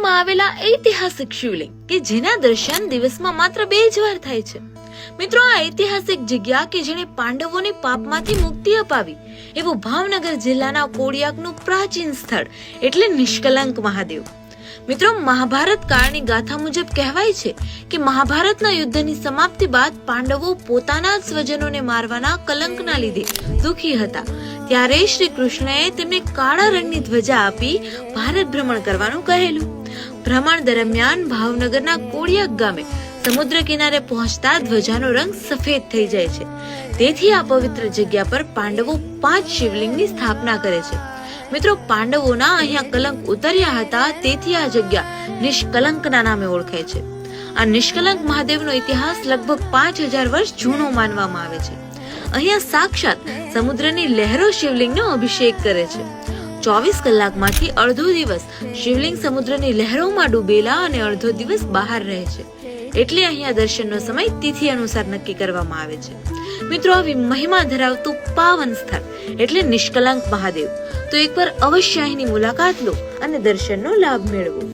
પાટણમાં આવેલા ઐતિહાસિક શિવલિંગ કે જેના દર્શન દિવસમાં માત્ર 2 જ વાર થાય છે। મિત્રો, આ ઐતિહાસિક જગ્યા કે જેણે પાંડવોને પાપમાંથી મુક્તિ અપાવી એવું ભાવનગર જિલ્લાના કોડિયાકનું પ્રાચીન સ્થળ એટલે નિષ્કલંક મહાદેવ। મિત્રો, મહાભારત કાળની ગાથા મુજબ કહેવાય છે કે મહાભારતના યુદ્ધની સમાપ્તિ બાદ પાંડવો પોતાના જ સ્વજનોને મારવાના કલંકના લીધે દુખી હતા। ત્યારે શ્રી કૃષ્ણએ તેમને કાળા રંગની ધ્વજા આપી ભારત ભ્રમણ કરવાનું કહેલું। ભ્રમણ દરમિયાન ભાવનગરના કોડિયાક ગામે સમુદ્ર કિનારે પહોંચતા ધ્વજાનો રંગ સફેદ થઈ જાય છે। તેથી આ પવિત્ર જગ્યા પર પાંડવો 5 શિવલિંગની સ્થાપના કરે છે। મિત્રો, પાંડવોના અહીંયા કલંક ઉતર્યા હતા, તેથી આ જગ્યા નિષ્કલંકના નામે ઓળખાય છે। આ નિષ્કલંક મહાદેવનો ઇતિહાસ લગભગ 5000 વર્ષ જૂનો માનવામાં આવે છે। અહીંયા સાક્ષાત સમુદ્રની લહેરો શિવલિંગનો અભિષેક કરે છે। 24 કલાકમાંથી અડધો દિવસ શિવલિંગ સમુદ્રની લહેરોમાં ડૂબેલા અને અડધો દિવસ બહાર રહે છે। એટલે અહીંયા દર્શનનો સમય તિથિ અનુસાર નક્કી કરવામાં આવે છે। મિત્રો, આવી મહિમા ધરાવતું પાવન સ્થળ એટલે નિષ્કલંક મહાદેવ, તો એકવાર અવશ્ય અહીંની મુલાકાત લો અને દર્શનનો લાભ મેળવો।